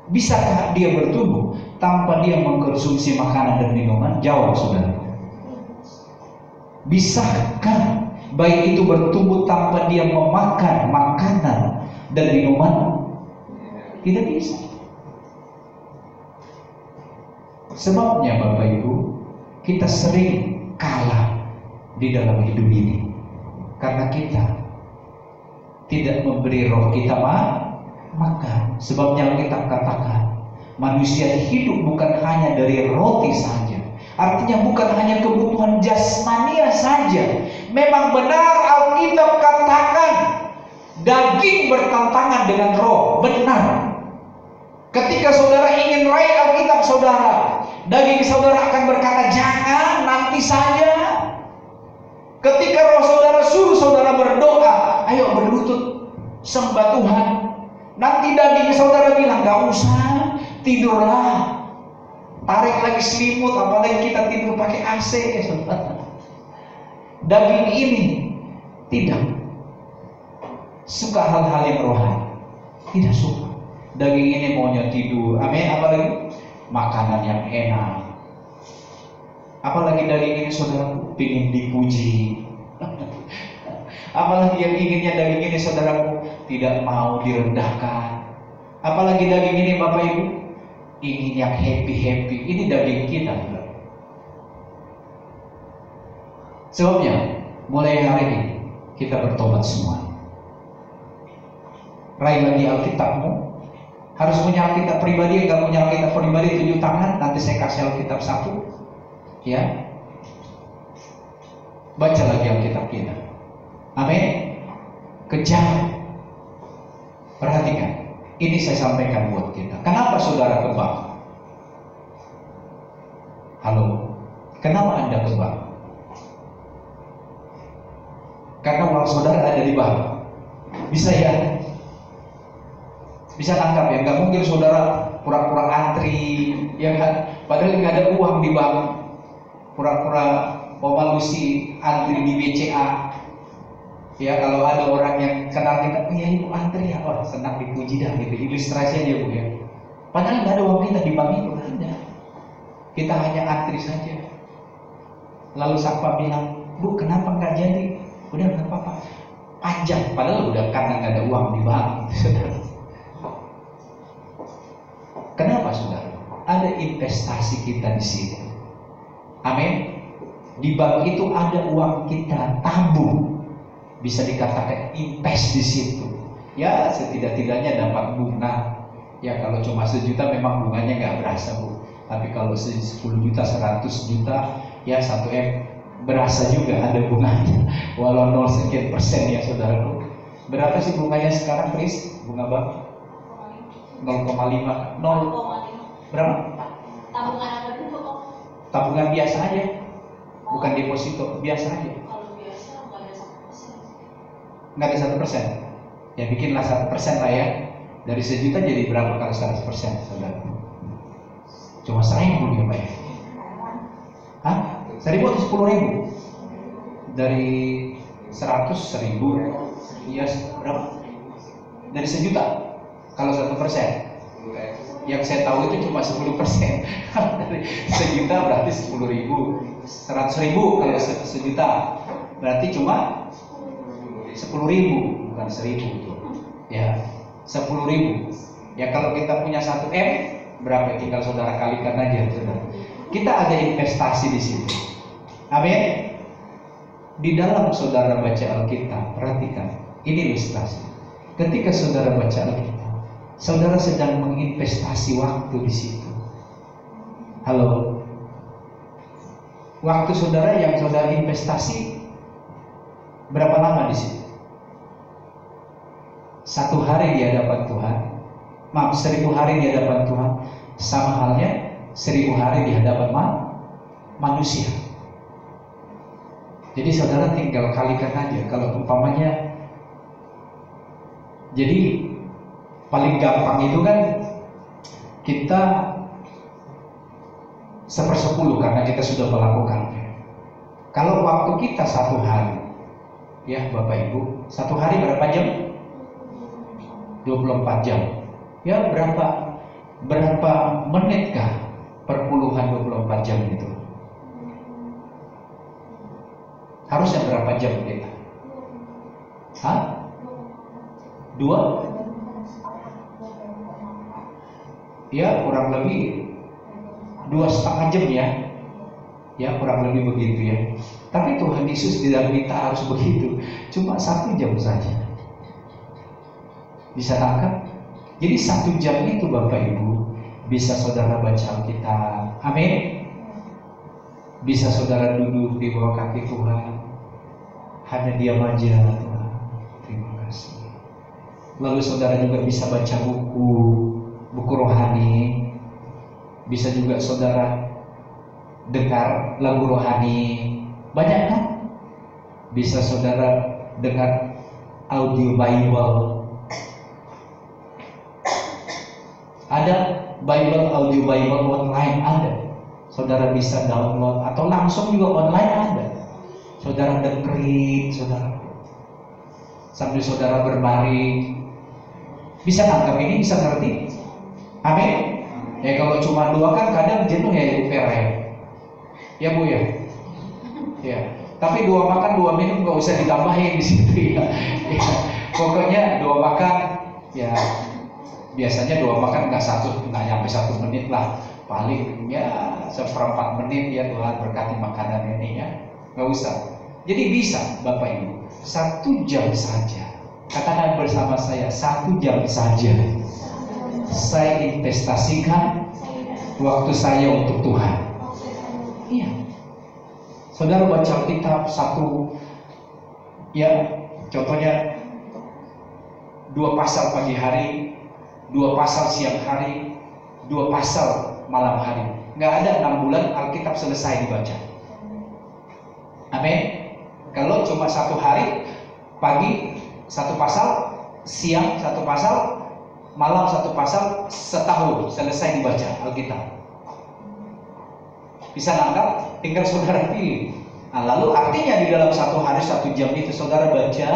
Bisakah dia bertumbuh tanpa dia mengkonsumsi makanan dan minuman? Jawab saudara. Bisakah bayi itu bertumbuh tanpa dia memakan makanan dan minuman? Tidak bisa. Sebabnya Bapak Ibu, kita sering kalah di dalam hidup ini karena kita tidak memberi roh kita makan. Sebabnya kita katakan manusia hidup bukan hanya dari roti saja. Artinya bukan hanya kebutuhan jasmania saja. Memang benar Alkitab katakan daging bertentangan dengan roh. Benar. Ketika saudara ingin raih Alkitab saudara, daging saudara akan berkata jangan, nanti saja. Ketika roh saudara suruh saudara berdoa, ayo berlutut sembah Tuhan, nanti daging saudara bilang gak usah, tidurlah. Tarik lagi selimut, apalagi kita tidur pakai AC ya saudara. Daging ini tidak suka hal-hal yang rohani, tidak suka. Daging ini maunya tidur, amin. Apalagi makanan yang enak. Apalagi daging ini saudara ingin dipuji. Apalagi yang inginnya daging ini saudaraku tidak mau direndahkan. Apalagi daging ini Bapak Ibu ingin yang happy-happy. Ini daging kita. Sebabnya mulai hari ini kita bertobat semua. Raih lagi Alkitabmu. Harus punya Alkitab pribadi. Enggak punya Alkitab pribadi tunjuk tangan. Nanti saya kasih Alkitab satu. Ya. Baca lagi Alkitab kita. Amin. Kejar. Perhatikan. Ini saya sampaikan buat kita. Kenapa saudara ke bank? Halo. Kenapa Anda ke bank? Karena uang saudara ada di bank. Bisa ya? Bisa tangkap ya? Nggak mungkin saudara pura-pura antri, ya kan? Padahal nggak ada uang di bank. Pura-pura pemalusi antri di BCA. Ya kalau ada orang yang kenal kita, iya ibu antri ya, oh senang dipuji dah gitu, ilustrasi aja bu ya. Padahal nggak ada uang kita di bank itu, ada. Kita hanya antri saja. Lalu siapa bilang, bu kenapa nggak jadi? Udah nggak apa-apa, panjang. Padahal udah karena nggak ada uang di bank, saudara. Kenapa saudara? Ada investasi kita di sini. Amin. Di bank itu ada uang kita tabung. Bisa dikatakan invest di situ. Ya setidak-tidaknya dapat bunga. Ya kalau cuma 1 juta memang bunganya nggak berasa bu. Tapi kalau 10 juta, 100 juta, ya 1 M berasa juga ada bunganya. Walau 0 sekian persen ya saudaraku. Berapa sih bunganya sekarang Chris? Bunga bank? 0,5. 0. Berapa? Tabungan apa dulu kok? Tabungan biasa aja. Bukan deposito, biasa aja. Nggak ada 1%. Ya bikinlah 1% lah ya. Dari 1 juta jadi berapa kali 100%, saudara? Cuma 1.000 ya Pak ya? Hah? 1.000 atau 10.000? Dari 100, 1.000. Iya berapa? Dari 1 juta. Kalau 1%. Yang saya tahu itu cuma 10%. Dari 1 juta berarti 10.000. 100.000 kalau 1 juta. Berarti cuma 10.000, bukan 1.000 ya, 10.000. Ya kalau kita punya 1 M, berapa? Tinggal saudara kalikan aja, saudara. Kita ada investasi di situ. Amin. Di dalam saudara baca Alkitab, perhatikan, ini ilustrasi. Ketika saudara baca Alkitab, saudara sedang menginvestasi waktu di situ. Halo. Waktu saudara yang saudara investasi berapa lama di situ? 1 hari di hadapan Tuhan, 1.000 hari di hadapan Tuhan, sama halnya 1.000 hari di hadapan manusia. Jadi saudara tinggal kalikan aja. Kalau umpamanya, jadi paling gampang itu kan kita 1/10 karena kita sudah melakukannya. Kalau waktu kita 1 hari, ya Bapak Ibu, 1 hari berapa jam? 24 jam. Ya berapa? Berapa menitkah perpuluhan 24 jam itu? Harusnya berapa jam kita? Hah? 2? Ya kurang lebih 2,5 jam ya. Ya kurang lebih begitu ya. Tapi Tuhan Yesus tidak minta harus begitu, cuma 1 jam saja. Bisa tangkap? Jadi 1 jam itu Bapak Ibu bisa saudara baca Alkitab. Amin. Bisa saudara duduk di bawah kaki Tuhan, hanya diam aja Tuhan. Terima kasih. Lalu saudara juga bisa baca buku rohani. Bisa juga saudara dengar lagu rohani. Banyak kan? Bisa saudara dengar audio Bible. Ada audio Bible online ada. Saudara bisa download atau langsung juga online ada. Saudara dengerin, saudara. Sambil saudara berbaring. Bisa tangkap ini, bisa ngerti? Amin. Ya kalau cuma 2 kan kadang jenuh ya Ibu Vera ya. Ya Bu ya. Ya. Tapi 2 makan 2 minum nggak usah ditambahin di situ ya. Ya. Pokoknya 2 makan ya biasanya 2 makan nggak nyampe 1 menit lah, paling ya 1/4 menit ya. Tuhan berkati makanan ini ya, nggak usah. Jadi bisa Bapak Ibu 1 jam saja. Katakan bersama saya 1 jam saja. Saya investasikan waktu saya untuk Tuhan. Iya. Saudara baca Alkitab 1 ya, contohnya 2 pasal pagi hari, 2 pasal siang hari, 2 pasal malam hari. Nggak ada 6 bulan Alkitab selesai dibaca. Amin. Kalau cuma 1 hari, pagi 1 pasal, siang 1 pasal, malam 1 pasal, setahun selesai dibaca Alkitab. Bisa nangkap? Tinggal saudara pilih. Nah, lalu artinya di dalam 1 hari 1 jam itu saudara baca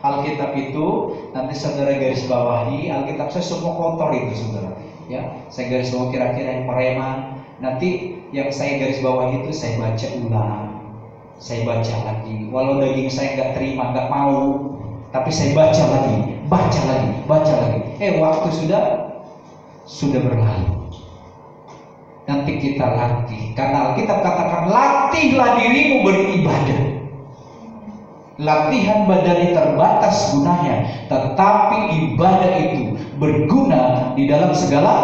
Alkitab itu, nanti saudara garis bawahi Alkitab saya semua kotor itu saudara. Ya, saya garis bawah kira-kira yang preman. Nanti yang saya garis bawahi itu saya baca ulang, saya baca lagi. Walau daging saya nggak terima, nggak mau, tapi saya baca lagi. Waktu sudah berlalu. Nanti kita latih, karena Alkitab katakan latihlah dirimu beribadah. Latihan badannya terbatas gunanya, tetapi ibadah itu berguna di dalam segala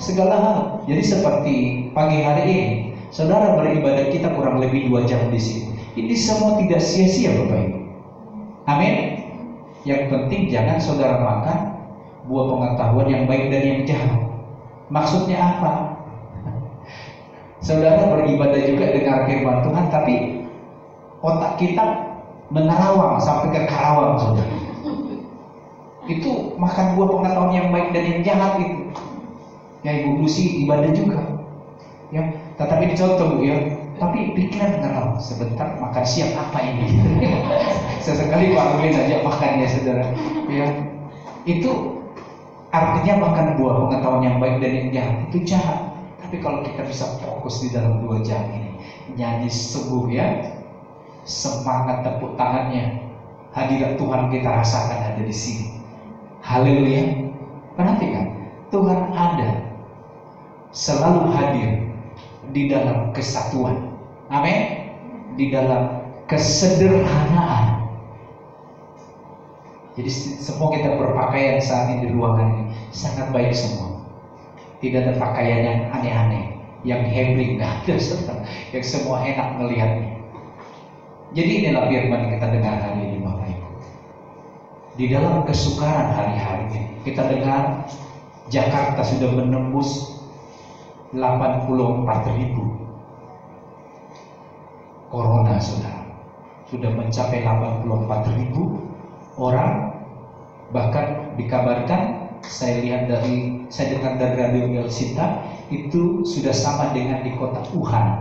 hal. Jadi seperti pagi hari ini, saudara beribadah kita kurang lebih 2 jam di sini. Ini semua tidak sia-sia Bapak Ibu. Amin. Yang penting jangan saudara makan buah pengetahuan yang baik dan yang jahat. Maksudnya apa? Saudara beribadah juga dengar firman Tuhan, tapi otak kita menerawang sampai ke Karawang saudara. Itu makan buah pengetahuan yang baik dan yang jahat itu. Ya Ibu Lucy ibadah juga. Ya, tetapi dicontoh Bu ya. Tapi pikiran menerawang, sebentar makan siang apa ini? Sesekali bangunin aja makannya saudara. Ya, itu artinya makan buah pengetahuan yang baik dan yang jahat itu jahat. Tapi kalau kita bisa fokus di dalam 2 jam ini, nyanyi sembuh ya, semangat tepuk tangannya, hadirat Tuhan kita rasakan ada di sini. Haleluya. Perhatikan, Tuhan ada, selalu hadir di dalam kesatuan. Amin. Di dalam kesederhanaan. Jadi semua kita berpakaian saat ini di ruangan ini sangat baik semua. Tidak ada pakaian yang aneh-aneh, yang hebring, nggak ada saudara. Yang semua enak melihatnya. Jadi inilah firman yang kita dengar hari ini Bapak Ibu. Di dalam kesukaran hari-hari ini, kita dengar Jakarta sudah menembus 84.000 Corona saudara. Sudah mencapai 84.000 orang. Bahkan dikabarkan, saya dengar dari Radio Elsita, itu sudah sama dengan di kota Wuhan.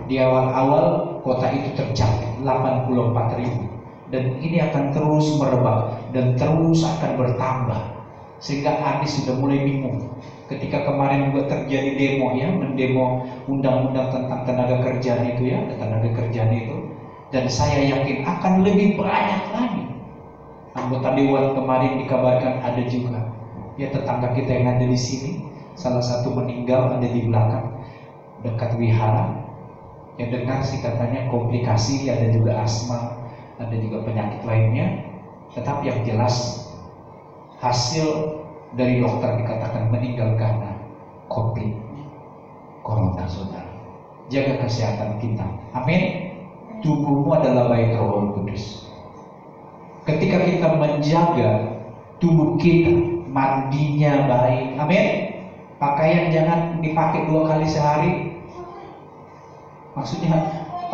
Di awal-awal kota itu tercapai 84.000, dan ini akan terus merebak dan terus akan bertambah, sehingga Anies sudah mulai bingung Ketika kemarin juga terjadi demo ya, mendemo undang-undang tentang tenaga kerjaan itu ya, tenaga kerjaan itu, dan saya yakin akan lebih banyak lagi. Anggota dewan kemarin dikabarkan ada juga. Ya, tetangga kita yang ada di sini, salah satu meninggal ada di belakang dekat wihara. Yang dengar sih katanya komplikasi, ada juga asma, ada juga penyakit lainnya. Tetapi yang jelas hasil dari dokter dikatakan meninggal karena COVID, corona, saudara. Jaga kesehatan kita. Amin. Tubuhmu adalah bait Roh Kudus. Ketika kita menjaga tubuh kita, mandinya baik. Amin. Pakaian jangan dipakai 2 kali sehari. Maksudnya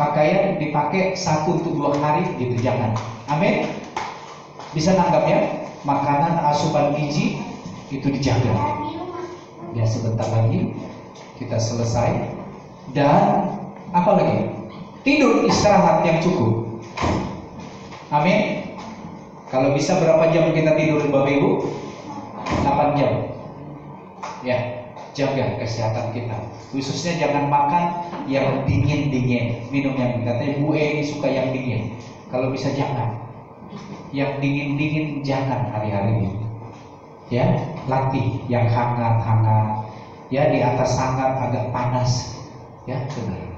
pakaian dipakai 1 untuk 2 hari gitu, jangan. Amin. Bisa nanggap ya? Makanan asupan gizi itu dijaga. Ya, sebentar lagi kita selesai. Dan apa lagi? Tidur istirahat yang cukup. Amin. Kalau bisa berapa jam kita tidur Bapak Ibu? 8 jam. Ya, jaga kesehatan kita. Khususnya jangan makan yang dingin-dingin. Minum yang katanya Bu Eni suka yang dingin. Kalau bisa jangan. Yang dingin-dingin jangan hari-hari ini. Ya, latih yang hangat-hangat. Ya, di atas hangat agak panas. Ya, saudara.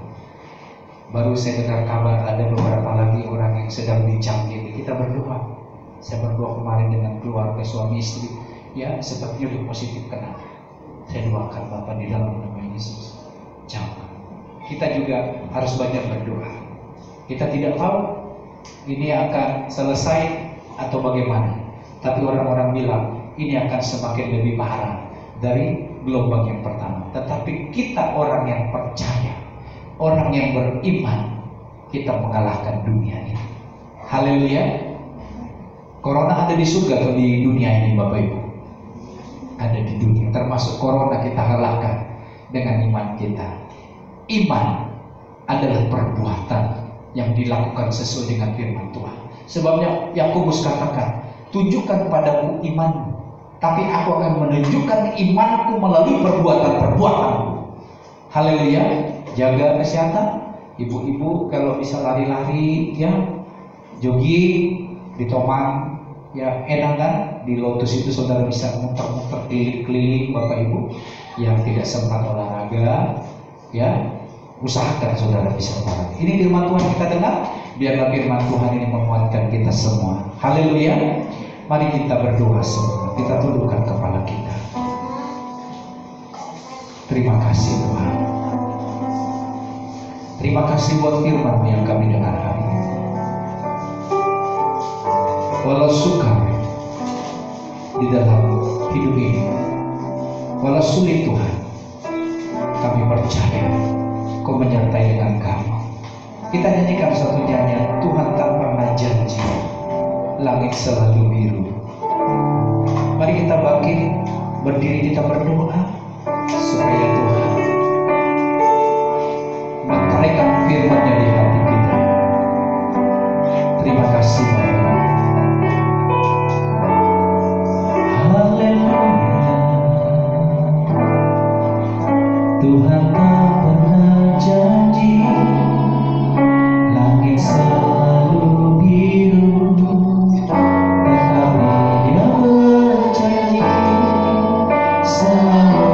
Baru saya dengar kabar ada beberapa lagi orang yang sedang dijangkit. Kita berdoa. Saya berdoa kemarin dengan keluarga suami istri. Ya, sepertinya udah positif kena. Saya doakan Bapak di dalam nama Yesus. Jangan. Kita juga harus banyak berdoa. Kita tidak tahu ini akan selesai atau bagaimana. Tapi orang-orang bilang ini akan semakin lebih parah dari gelombang yang pertama. Tetapi kita orang yang percaya, orang yang beriman, kita mengalahkan dunia ini. Haleluya. Corona ada di surga atau di dunia ini Bapak Ibu? Ada di dunia. Termasuk corona kita kalahkan dengan iman kita. Iman adalah perbuatan yang dilakukan sesuai dengan firman Tuhan. Sebabnya Yakobus katakan, tunjukkan padaku imanmu, tapi aku akan menunjukkan imanku melalui perbuatan-perbuatanku. Haleluya. Jaga kesehatan. Ibu-ibu kalau bisa lari-lari ya, jogging di Tomang ya, enak kan? Di Lotus itu saudara bisa muter-muter keliling-keliling. Bapak Ibu yang tidak sempat olahraga ya, usahakan saudara bisa olahraga. Ini firman Tuhan kita dengar. Biarlah firman Tuhan ini menguatkan kita semua. Haleluya. Mari kita berdoa semua. Kita tundukkan kepala kita. Terima kasih Tuhan. Terima kasih buat firman yang kami dengar hari ini. Walau sukar di dalam hidup ini, walau sulit Tuhan, kami percaya Kau menyertai dengan kami. Kita nyanyikan satu nyanyian, Tuhan tak pernah janji langit selalu biru. Mari kita bangkit, berdiri, kita berdoa supaya Tuhan menteraikan firman-Nya di hati kita. Terima kasih Bapa. Haleluya. Tuhan tak pernah janji langit selalu biru, tetapi Dia berjanji selalu